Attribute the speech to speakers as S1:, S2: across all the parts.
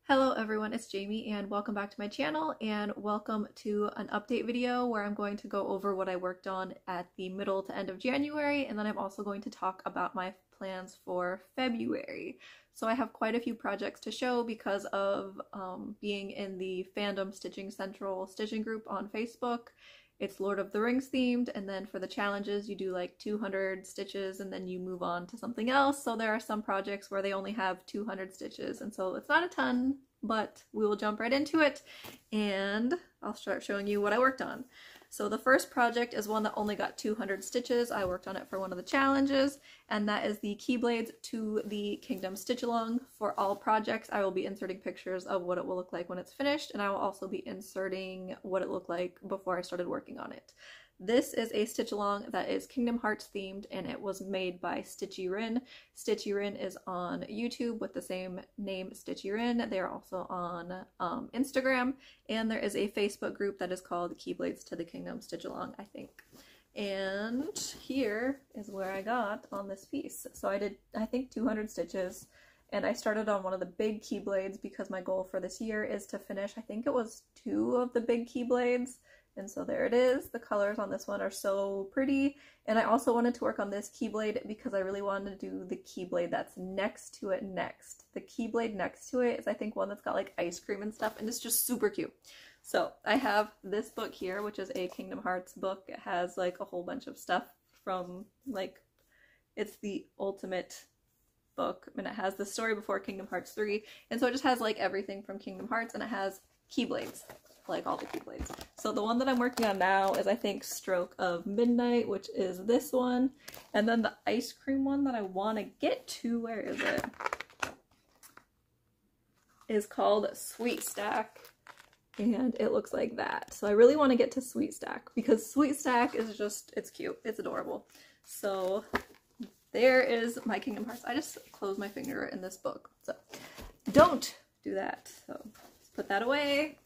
S1: Hello everyone, it's Jamie and welcome back to my channel and welcome to an update video where I'm going to go over what I worked on at the middle to end of January, and then I'm also going to talk about my plans for February. So I have quite a few projects to show because of being in the Fandom Stitching Central stitching group on Facebook. It's Lord of the Rings themed, and then for the challenges you do like 200 stitches and then you move on to something else. So there are some projects where they only have 200 stitches, and so it's not a ton, but we will jump right into it and I'll start showing you what I worked on. So the first project is one that only got 200 stitches. I worked on it for one of the challenges, and that is the Keyblades to the Kingdom Stitch Along. For all projects, I will be inserting pictures of what it will look like when it's finished, and I will also be inserting what it looked like before I started working on it. This is a stitch along that is Kingdom Hearts themed, and it was made by Stitchy Rin. Stitchy Rin is on YouTube with the same name, Stitchy Rin. They are also on Instagram, and there is a Facebook group that is called Keyblades to the Kingdom Stitch Along, I think. And here is where I got on this piece. So I did, I think, 200 stitches, and I started on one of the big Keyblades because my goal for this year is to finish, I think it was 2 of the big Keyblades. And so there it is. The colors on this one are so pretty. And I also wanted to work on this Keyblade because I really wanted to do the Keyblade that's next to it next. The Keyblade next to it is, I think, one that's got like ice cream and stuff, and it's just super cute. So I have this book here, which is a Kingdom Hearts book. It has like a whole bunch of stuff from like, it's the ultimate book, and it has the story before Kingdom Hearts 3. And so it just has like everything from Kingdom Hearts, and it has Keyblades. Like all the Keyblades. So the one that I'm working on now is, I think, Stroke of Midnight, which is this one. And then the ice cream one that I want to get to, where is it? Is called Sweet Stack. And it looks like that. So I really want to get to Sweet Stack because Sweet Stack is just, it's cute. It's adorable. So there is my Kingdom Hearts. I just closed my finger in this book. So don't do that. So let's put that away.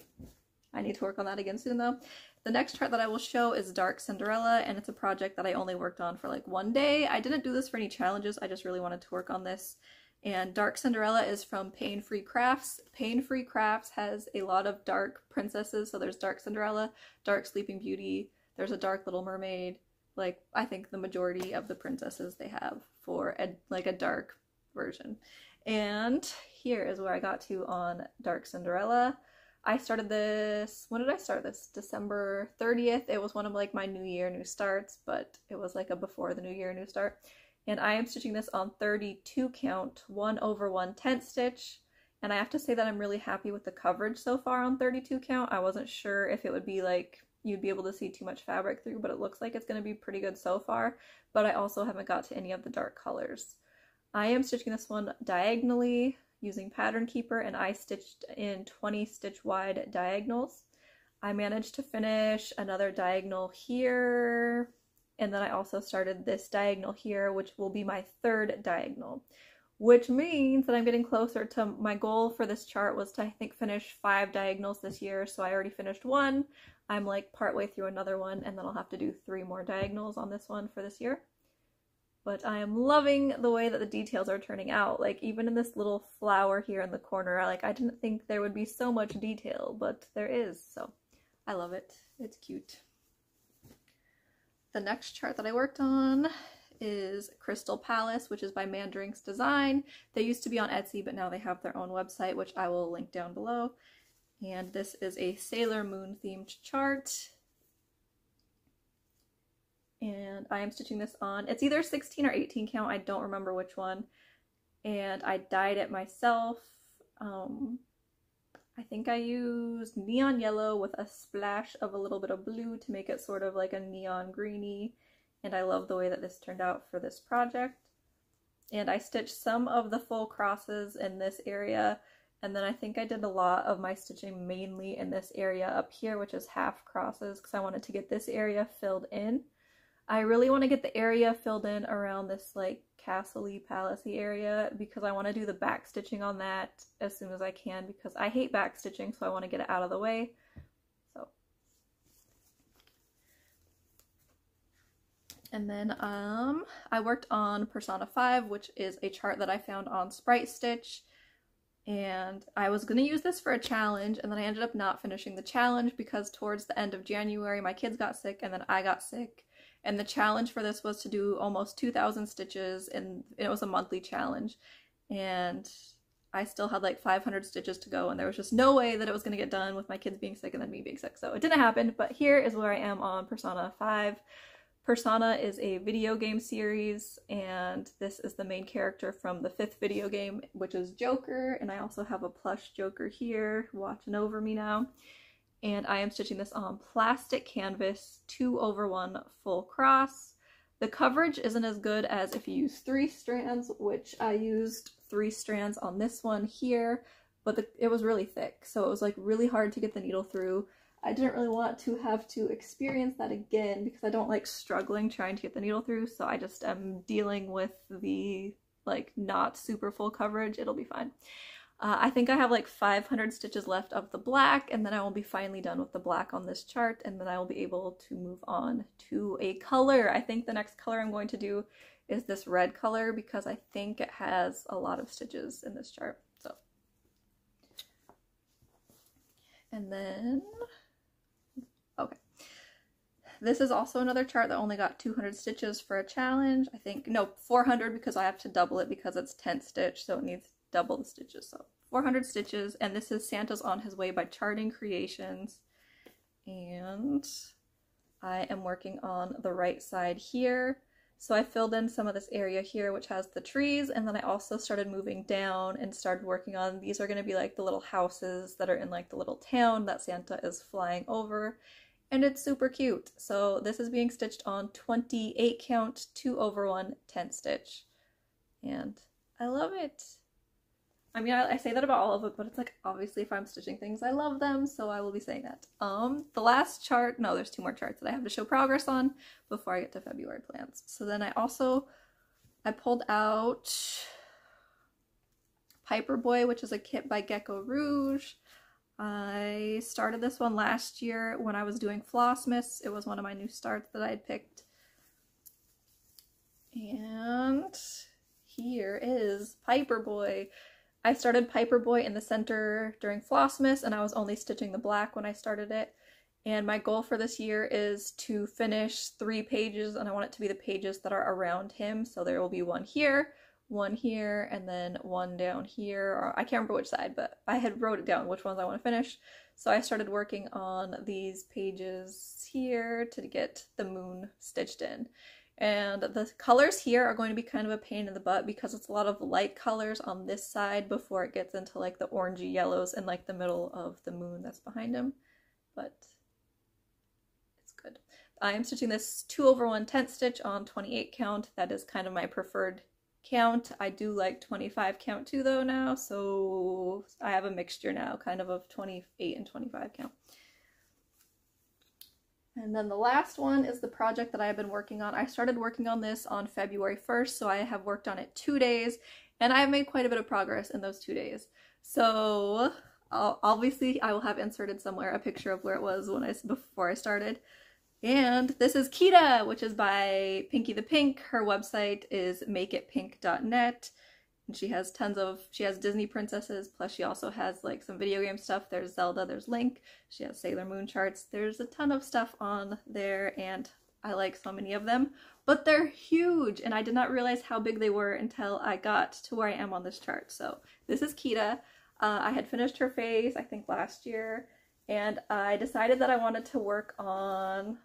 S1: I need to work on that again soon though. The next chart that I will show is Dark Cinderella, and it's a project that I only worked on for like one day. I didn't do this for any challenges, I just really wanted to work on this. And Dark Cinderella is from Pain Free Crafts. Pain Free Crafts has a lot of dark princesses, so there's Dark Cinderella, Dark Sleeping Beauty, there's a Dark Little Mermaid. Like, I think the majority of the princesses they have for a dark version. And here is where I got to on Dark Cinderella. I started this, when did I start this? December 30th. It was one of like my New Year, New Starts, but it was like a before the New Year, New Start. And I am stitching this on 32 count, 1/1/10 stitch. And I have to say that I'm really happy with the coverage so far on 32 count. I wasn't sure if it would be like, you'd be able to see too much fabric through, but it looks like it's going to be pretty good so far. But I also haven't got to any of the dark colors. I am stitching this one diagonally, using Pattern Keeper, and I stitched in 20 stitch wide diagonals. I managed to finish another diagonal here, and then I also started this diagonal here, which will be my 3rd diagonal, which means that I'm getting closer to my goal for this chart was to, I think, finish 5 diagonals this year. So I already finished one. I'm like partway through another one, and then I'll have to do 3 more diagonals on this one for this year. But I am loving the way that the details are turning out. Like, even in this little flower here in the corner, like, I didn't think there would be so much detail, but there is, so I love it. It's cute. The next chart that I worked on is Crystal Palace, which is by Mandrink's Design. They used to be on Etsy, but now they have their own website, which I will link down below. And this is a Sailor Moon themed chart. And I am stitching this on, it's either 16 or 18 count, I don't remember which one. And I dyed it myself. I think I used neon yellow with a splash of a little bit of blue to make it sort of like a neon greeny. And I love the way that this turned out for this project. And I stitched some of the full crosses in this area. And then I think I did a lot of my stitching mainly in this area up here, which is half crosses, because I wanted to get this area filled in. I really want to get the area filled in around this like castle-y, palace-y area because I want to do the back stitching on that as soon as I can because I hate back stitching, so I want to get it out of the way. So, and then I worked on Persona 5, which is a chart that I found on Sprite Stitch. And I was gonna use this for a challenge, and then I ended up not finishing the challenge because towards the end of January my kids got sick and then I got sick. And the challenge for this was to do almost 2,000 stitches, and it was a monthly challenge. And I still had like 500 stitches to go, and there was just no way that it was going to get done with my kids being sick and then me being sick. So it didn't happen, but here is where I am on Persona 5. Persona is a video game series, and this is the main character from the 5th video game, which is Joker, and I also have a plush Joker here watching over me now. And I am stitching this on plastic canvas 2/1 full cross. The coverage isn't as good as if you use 3 strands, which I used 3 strands on this one here, but it was really thick, so it was like really hard to get the needle through. I didn't really want to have to experience that again because I don't like struggling trying to get the needle through, so I just am dealing with the like not super full coverage. It'll be fine. I think I have like 500 stitches left of the black, and then I will be finally done with the black on this chart, and then I will be able to move on to a color. I think the next color I'm going to do is this red color because I think it has a lot of stitches in this chart. So, and then, okay. This is also another chart that only got 200 stitches for a challenge. I think, no, 400 because I have to double it because it's 10th stitch, so it needs double the stitches. So 400 stitches, and this is Santa's on His Way by Charting Creations. And I am working on the right side here. So I filled in some of this area here, which has the trees, and then I also started moving down and started working on, these are going to be like the little houses that are in like the little town that Santa is flying over, and it's super cute. So this is being stitched on 28 count 2/1 10th stitch, and I love it. I mean, I say that about all of it, but it's like, obviously if I'm stitching things, I love them, so I will be saying that. The last chart, no, there's 2 more charts that I have to show progress on before I get to February plans. So then I pulled out Piper Boy, which is a kit by Gecko Rouge. I started this one last year when I was doing Flossmas. It was one of my new starts that I had picked. And here is Piper Boy. I started Piper Boy in the center during Flossmas, and I was only stitching the black when I started it. And my goal for this year is to finish 3 pages, and I want it to be the pages that are around him. So there will be one here, and then one down here, or I can't remember which side, but I had wrote it down which ones I want to finish. So I started working on these pages here to get the moon stitched in. And the colors here are going to be kind of a pain in the butt because it's a lot of light colors on this side before it gets into like the orangey yellows and like the middle of the moon that's behind him. But it's good. I am stitching this 2/1 10th stitch on 28 count. That is kind of my preferred count. I do like 25 count too though now, so I have a mixture now kind of 28 and 25 count. And then the last one is the project that I have been working on. I started working on this on February 1st, so I have worked on it 2 days, and I have made quite a bit of progress in those 2 days. So obviously I will have inserted somewhere a picture of where it was before I started. And this is Kita, which is by Pinky the Pink. Her website is makeitpink.net. And she has she has Disney princesses, plus she also has like some video game stuff. There's Zelda, there's Link, she has Sailor Moon charts. There's a ton of stuff on there, and I like so many of them, but they're huge, and I did not realize how big they were until I got to where I am on this chart. So this is Kita. I had finished her face, I think last year, and I decided that I wanted to work on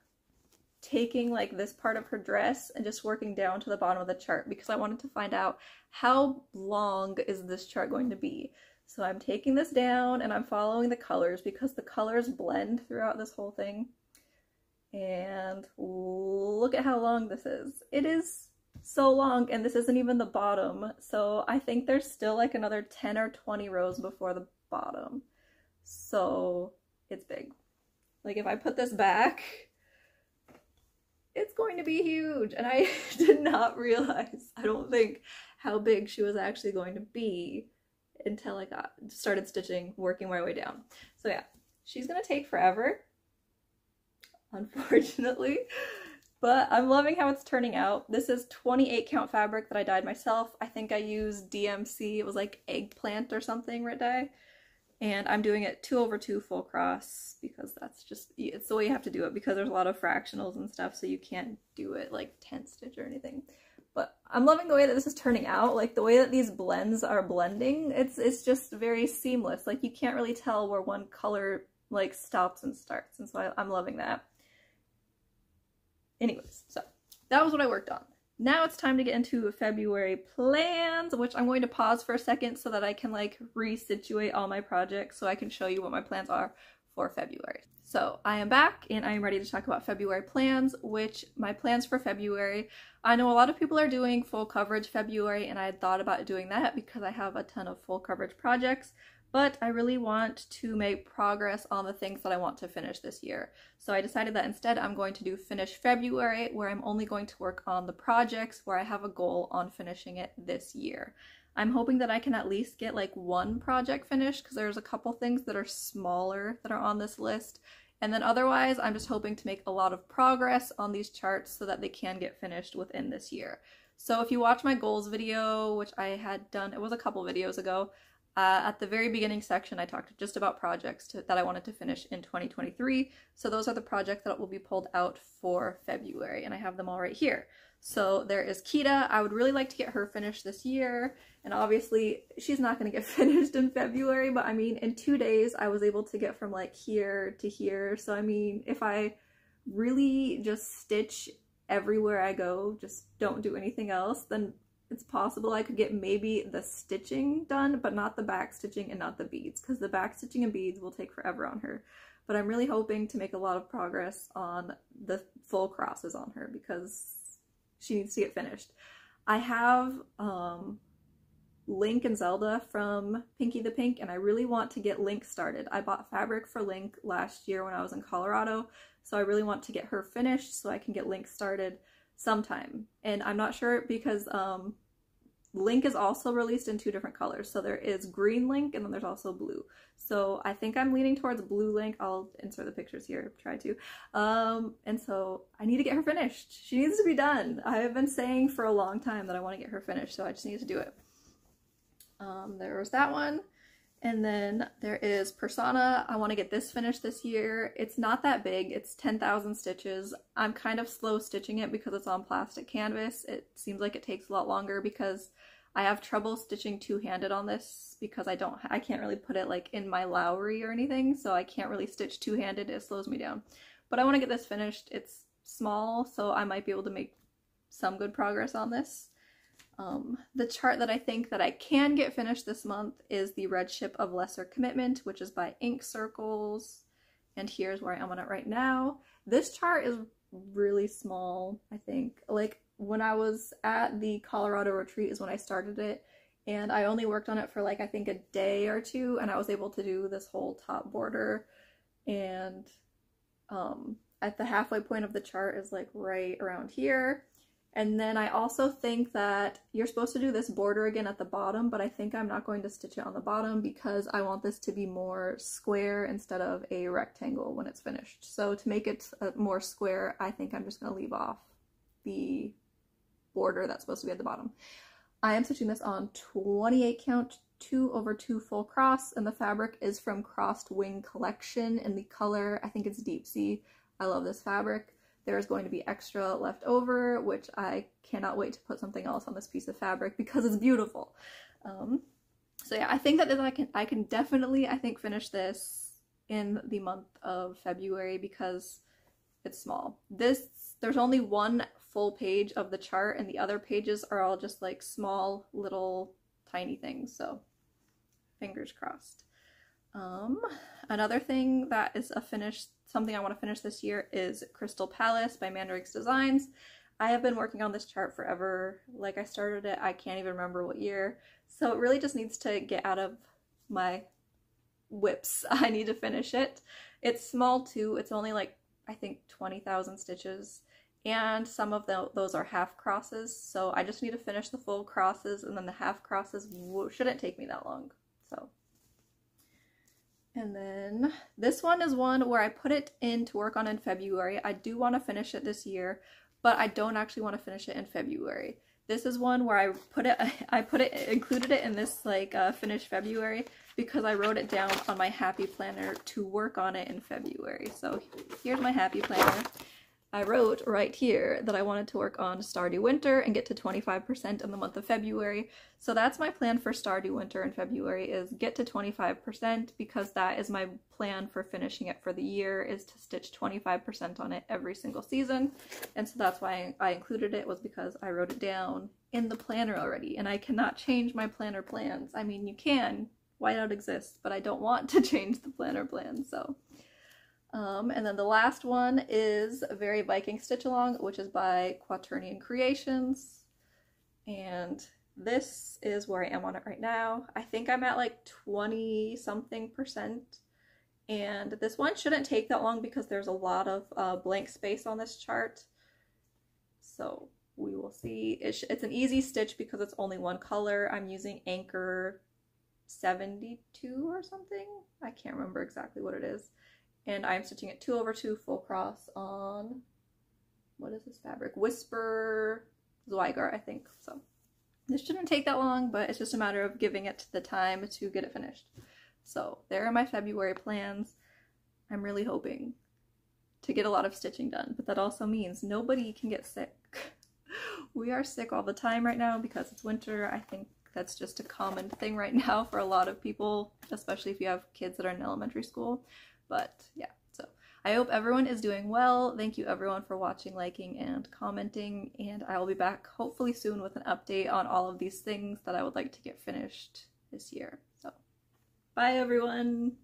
S1: taking like this part of her dress and just working down to the bottom of the chart because I wanted to find out how long is this chart going to be. So I'm taking this down and I'm following the colors because the colors blend throughout this whole thing. And look at how long this is. It is so long, and this isn't even the bottom. So I think there's still like another 10 or 20 rows before the bottom. So it's big. Like if I put this back, it's going to be huge, and I did not realize, I don't think, how big she was actually going to be until I started stitching, working my way down. So yeah, she's gonna take forever, unfortunately, But I'm loving how it's turning out. This is 28 count fabric that I dyed myself. I think I used DMC, it was like eggplant or something red dye. And I'm doing it 2/2 full cross because that's just, it's the way you have to do it because there's a lot of fractionals and stuff, so you can't do it like 10 stitch or anything. But I'm loving the way that this is turning out, like the way that these blends are blending, it's just very seamless. Like you can't really tell where one color like stops and starts, and so I'm loving that. Anyways, so that was what I worked on. Now it's time to get into February plans, which I'm going to pause for a second so that I can like resituate all my projects so I can show you what my plans are for February. So I am back and I am ready to talk about February plans, which my plans for February, I know a lot of people are doing full coverage February, and I had thought about doing that because I have a ton of full coverage projects, but I really want to make progress on the things that I want to finish this year. So I decided that instead I'm going to do finish February, where I'm only going to work on the projects where I have a goal on finishing it this year. I'm hoping that I can at least get like one project finished because there's a couple things that are smaller that are on this list. And then otherwise, I'm just hoping to make a lot of progress on these charts so that they can get finished within this year. So if you watch my goals video, which I had done, it was a couple videos ago, at the very beginning section, I talked just about projects that I wanted to finish in 2023. So those are the projects that will be pulled out for February, and I have them all right here. So there is Kita. I would really like to get her finished this year, and obviously she's not going to get finished in February, but I mean, in 2 days I was able to get from like here to here. So I mean, if I really just stitch everywhere I go, just don't do anything else, then it's possible I could get maybe the stitching done, but not the back stitching and not the beads, because the back stitching and beads will take forever on her. But I'm really hoping to make a lot of progress on the full crosses on her because she needs to get finished. I have Link and Zelda from Pinky the Pink, and I really want to get Link started. I bought fabric for Link last year when I was in Colorado, so I really want to get her finished so I can get Link started sometime. And I'm not sure because Link is also released in 2 different colors. So there is green Link and then there's also blue. So I think I'm leaning towards blue Link. I'll insert the pictures here, try to. And so I need to get her finished. She needs to be done. I have been saying for a long time that I want to get her finished, so I just need to do it. There was that one. And then there is Persona. I want to get this finished this year. It's not that big. It's 10,000 stitches. I'm kind of slow stitching it because it's on plastic canvas. It seems like it takes a lot longer because I have trouble stitching two-handed on this because I can't really put it like in my Lowry or anything, so I can't really stitch two-handed. It slows me down. But I want to get this finished. It's small, so I might be able to make some good progress on this. The chart that I think that I can get finished this month is the Red Ship of Lesser Commitment, which is by Ink Circles, and here's where I am on it right now. This chart is really small, I think. Like, when I was at the Colorado retreat is when I started it, and I only worked on it for like, I think a day or two, and I was able to do this whole top border, and at the halfway point of the chart is like right around here. And then I also think that you're supposed to do this border again at the bottom, but I think I'm not going to stitch it on the bottom because I want this to be more square instead of a rectangle when it's finished. So to make it more square, I think I'm just going to leave off the border that's supposed to be at the bottom. I am stitching this on 28 count 2/2 full cross, and the fabric is from Crossed Wing Collection in the color, I think it's Deep Sea. I love this fabric. There's going to be extra left over, which I cannot wait to put something else on this piece of fabric because it's beautiful. So yeah, I think that I can definitely, I think, finish this in the month of February because it's small. There's only one full page of the chart, and the other pages are all just like small little tiny things, so fingers crossed. Another thing that is something I want to finish this year is Crystal Palace by Mandrake's Designs. I have been working on this chart forever. Like, I started it, I can't even remember what year. So it really just needs to get out of my whips. I need to finish it. It's small too. It's only like, I think 20,000 stitches. And some of those are half crosses. So I just need to finish the full crosses, and then the half crosses shouldn't take me that long. So. And then this one is one where I put it in to work on in February. I do want to finish it this year, but I don't actually want to finish it in February. This is one where included it in this like finish February because I wrote it down on my happy planner to work on it in February. So here's my happy planner. I wrote right here that I wanted to work on Stardew Winter and get to 25% in the month of February. So that's my plan for Stardew Winter in February, is get to 25%, because that is my plan for finishing it for the year, is to stitch 25% on it every single season. And so that's why I included it, was because I wrote it down in the planner already, and I cannot change my planner plans. I mean, you can, whiteout exists, but I don't want to change the planner plans, so. And then the last one is Very Viking Stitch Along, which is by Quaternion Creations. And this is where I am on it right now. I think I'm at like 20-something%. And this one shouldn't take that long because there's a lot of blank space on this chart. So we will see. It's an easy stitch because it's only one color. I'm using Anchor 72 or something. I can't remember exactly what it is. And I'm stitching it 2/2 full cross on, what is this fabric? Whisper Zweigart, I think. So this shouldn't take that long, but it's just a matter of giving it the time to get it finished. So there are my February plans. I'm really hoping to get a lot of stitching done, but that also means nobody can get sick. We are sick all the time right now because it's winter. I think that's just a common thing right now for a lot of people, especially if you have kids that are in elementary school. But yeah, so I hope everyone is doing well. Thank you everyone for watching, liking, and commenting, and I will be back hopefully soon with an update on all of these things that I would like to get finished this year. So bye everyone!